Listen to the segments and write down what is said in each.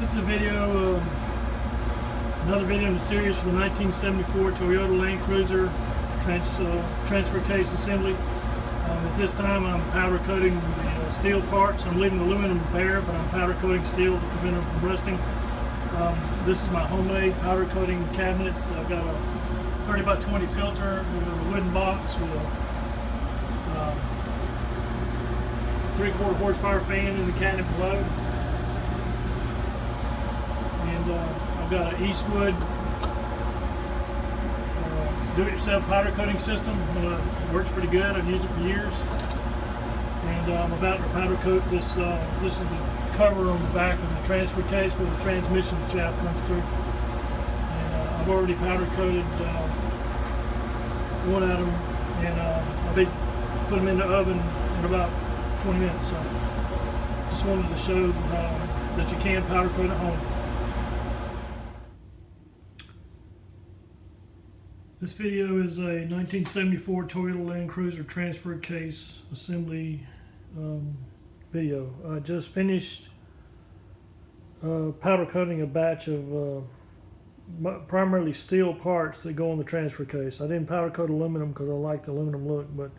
This is a video, another video in the series for the 1974 Toyota Land Cruiser transfer case assembly. At this time I'm powder coating the steel parts. I'm leaving the aluminum bare, but I'm powder coating steel to prevent them from rusting. This is my homemade powder coating cabinet. I've got a 30 by 20 filter with a wooden box with a 3/4 horsepower fan in the cabinet below. And I've got an Eastwood do-it-yourself powder coating system. Works pretty good. I've used it for years. And I'm about to powder coat this. This is the cover on the back of the transfer case where the transmission shaft comes through. And I've already powder coated one of them, and I'll be put them in the oven in about 20 minutes. So just wanted to show that you can powder coat at home. This video is a 1974 Toyota Land Cruiser transfer case assembly video. I just finished powder coating a batch of primarily steel parts that go on the transfer case. I didn't powder coat aluminum because I like the aluminum look, but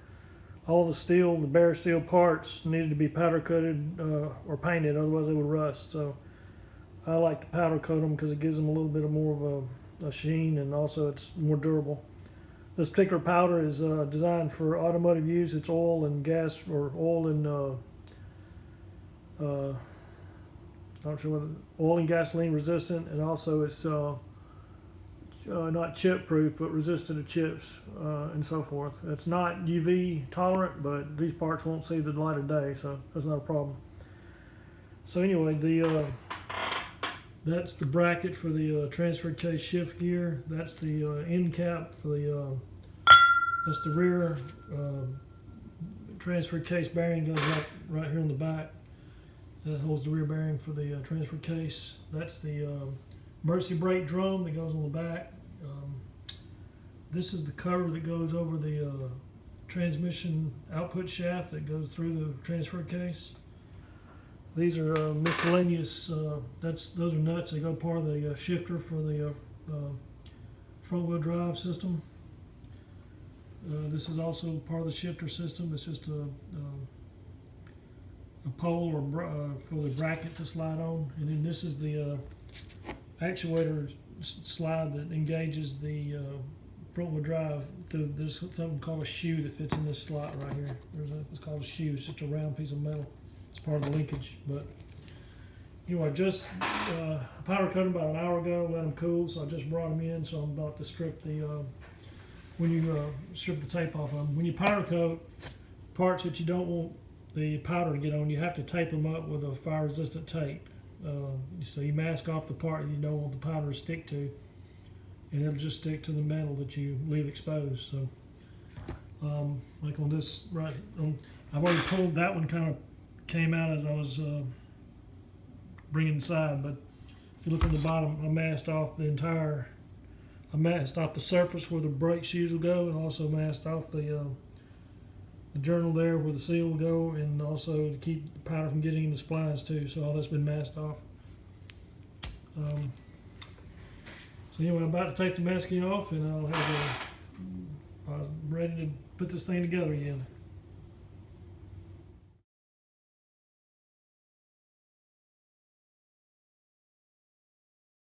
all the steel, the bare steel parts needed to be powder coated or painted, otherwise they would rust. So I like to powder coat them because it gives them a little bit more of a sheen, and also it's more durable. This particular powder is designed for automotive use. It's oil and gas, or oil and not sure whether oil and gasoline resistant, and also it's not chip proof but resistant to chips and so forth. It's not UV tolerant, but these parts won't see the light of day, so that's not a problem. So anyway, that's the bracket for the transfer case shift gear. That's the end cap for the that's the rear transfer case bearing, goes right here on the back. That holds the rear bearing for the transfer case. That's the emergency brake drum that goes on the back. This is the cover that goes over the transmission output shaft that goes through the transfer case. These are miscellaneous, those are nuts. They go part of the shifter for the front wheel drive system. This is also part of the shifter system. It's just a pole or for the bracket to slide on. And then this is the actuator slide that engages the front wheel drive. There's something called a shoe that fits in this slot right here. It's called a shoe. It's just a round piece of metal. It's part of the linkage. But anyway, just powder coated about an hour ago, let them cool, so I just brought them in. So I'm about to strip the when you strip the tape off of them. When you powder coat parts that you don't want the powder to get on, you have to tape them up with a fire resistant tape. So you mask off the part you don't want the powder to stick to, and it'll just stick to the metal that you leave exposed. So like on this right I've already pulled that one, kind of came out as I was bringing the side, but if you look on the bottom, I masked off the surface where the brake shoes will go, and also masked off the journal there where the seal will go, and also to keep the powder from getting in the splines too. So all that's been masked off. So anyway, I'm about to take the masking off, and I'm ready to put this thing together again.